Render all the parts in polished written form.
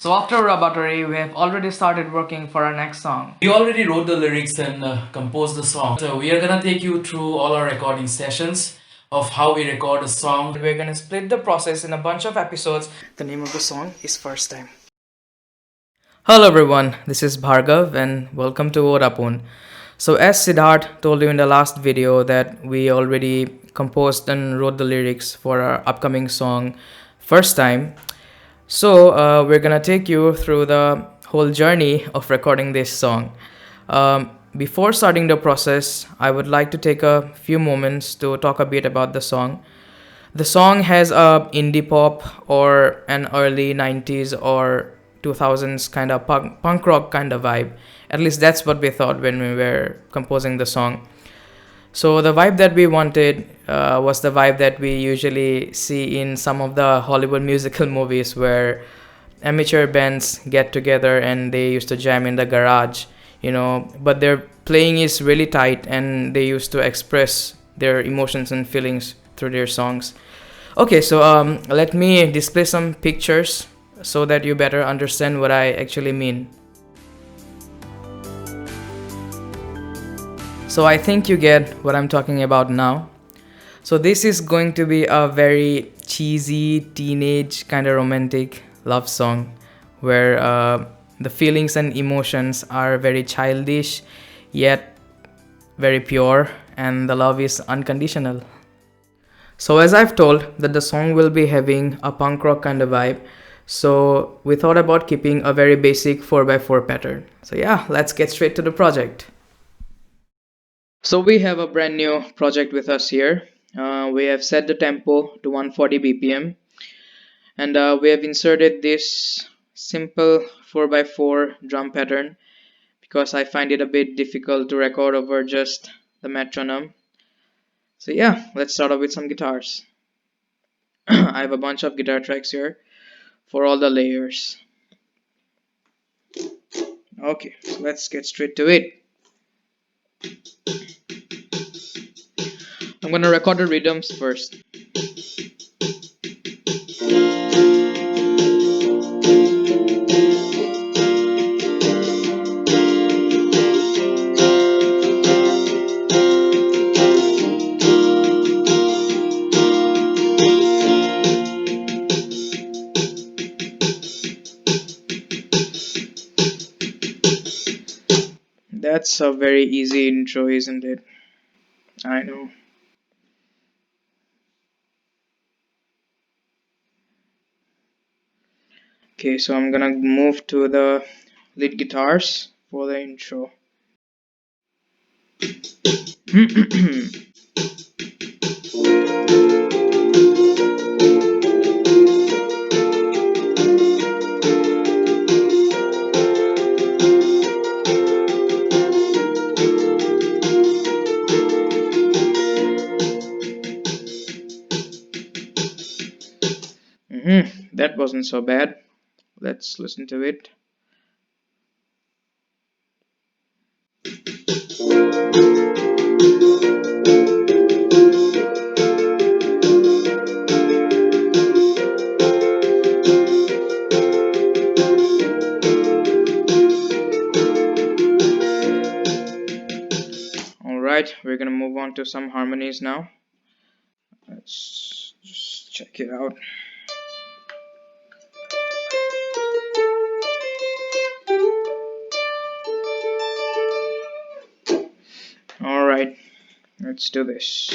So after Rabattery, we have already started working for our next song. We already wrote the lyrics and composed the song. So we are gonna take you through all our recording sessions of how we record a song. We're gonna split the process in a bunch of episodes. The name of the song is First Time. Hello everyone, this is Bhargav and welcome to Daapun. So as Siddharth told you in the last video that we already composed and wrote the lyrics for our upcoming song First Time. So we're gonna take you through the whole journey of recording this song. Before starting the process, I would like to take a few moments to talk a bit about the song. The song has a indie pop or an early 90s or 2000s kind of punk rock kind of vibe. At least that's what we thought when we were composing the song. So the vibe that we wanted was the vibe that we usually see in some of the Hollywood musical movies where amateur bands get together and they used to jam in the garage, but their playing is really tight and they used to express their emotions and feelings through their songs. Okay, so let me display some pictures so that you better understand what I actually mean. So I think you get what I'm talking about now. So this is going to be a very cheesy, teenage, kind of romantic love song where the feelings and emotions are very childish yet very pure and the love is unconditional. So as I've told that the song will be having a punk rock kind of vibe, so we thought about keeping a very basic 4x4 pattern. So yeah, let's get straight to the project. So we have a brand new project with us here. We have set the tempo to 140 BPM and we have inserted this simple 4x4 drum pattern because I find it a bit difficult to record over just the metronome. So yeah, let's start off with some guitars. I have a bunch of guitar tracks here for all the layers. Okay, so let's get straight to it. I'm gonna record the rhythms first. That's a very easy intro, isn't it? I know. Okay, so I'm gonna move to the lead guitars for the intro. That wasn't so bad. Let's listen to it. Alright, we're gonna move on to some harmonies now. Let's just check it out. Alright, let's do this.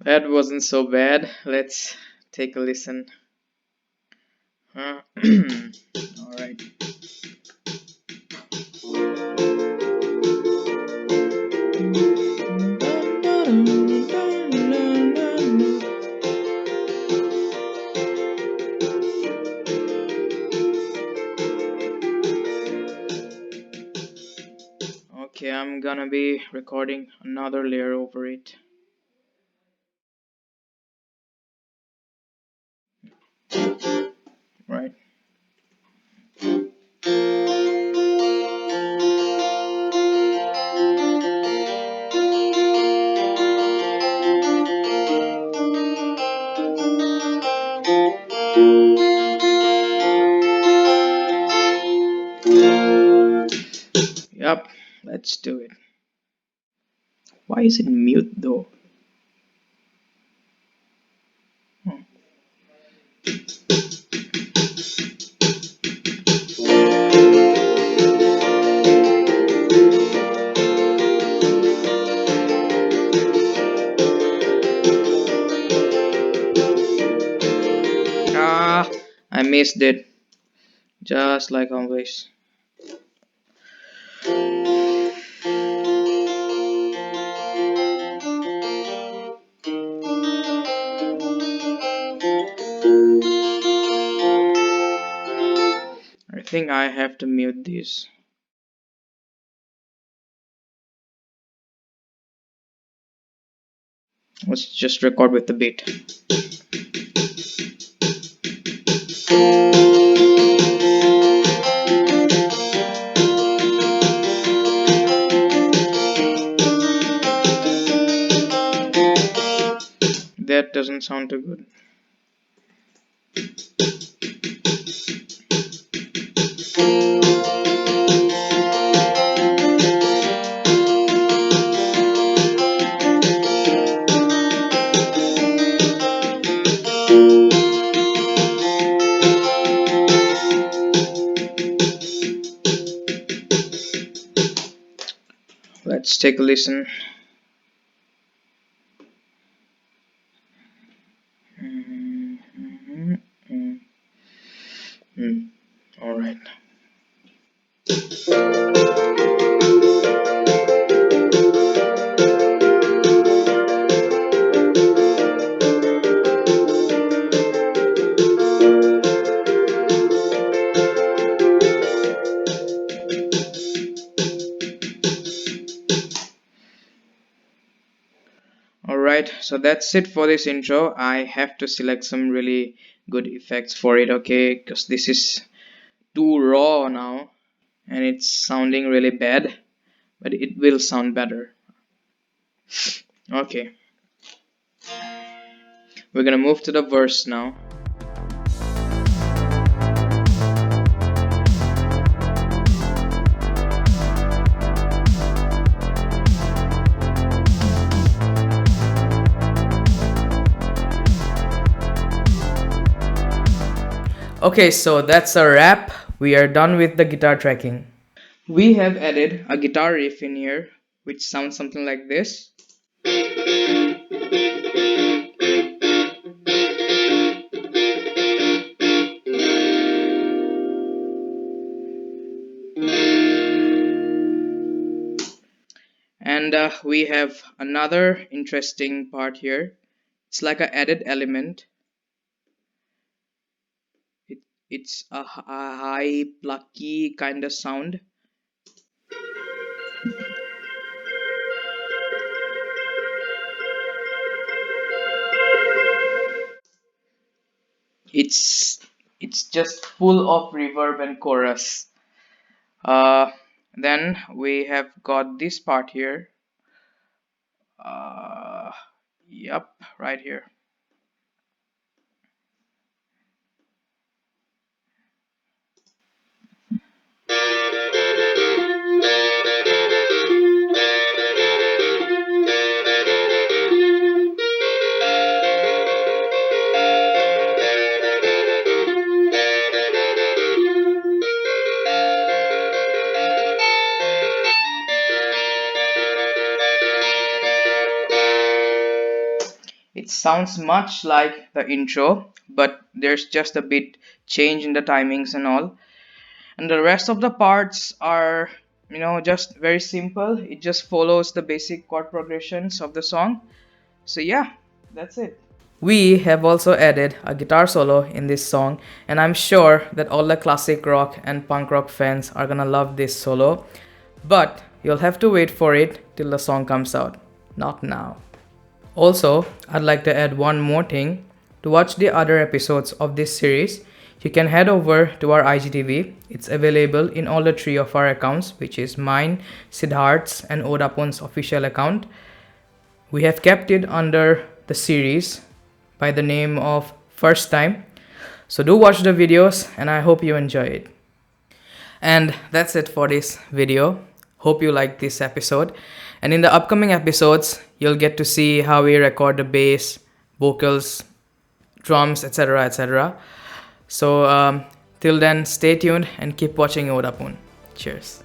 That wasn't so bad. Let's take a listen. Alright. Okay, I'm gonna be recording another layer over it. Right. Yep, let's do it. Why is it mute though? Hmm. Ah, I missed it. Just like always. I think I have to mute this. Let's just record with the beat. That doesn't sound too good. Let's take a listen. All right. Alright, so that's it for this intro. I have to select some really good effects for it, okay? Because this is too raw now and it's sounding really bad, but it will sound better. Okay, we're gonna move to the verse now. Okay, so that's a wrap. We are done with the guitar tracking. We have added a guitar riff in here, which sounds something like this. And we have another interesting part here. It's like an added element. It's a high, plucky kind of sound. It's it's just full of reverb and chorus. Uh, then we have got this part here. Uh, yep, right here. It sounds much like the intro, but there's just a bit change in the timings and all. And the rest of the parts are, just very simple. It just follows the basic chord progressions of the song. So yeah, that's it. We have also added a guitar solo in this song, and I'm sure that all the classic rock and punk rock fans are gonna love this solo, but you'll have to wait for it till the song comes out, not now. Also, I'd like to add one more thing. To watch the other episodes of this series, you can head over to our IGTV. It's available in all the three of our accounts, which is mine, Siddharth's, and Dapun's official account. We have kept it under the series by the name of First Time. So do watch the videos and I hope you enjoy it. And that's it for this video. Hope you liked this episode. And in the upcoming episodes, you'll get to see how we record the bass, vocals, drums, etc. etc. So till then, stay tuned and keep watching Daapun. Cheers.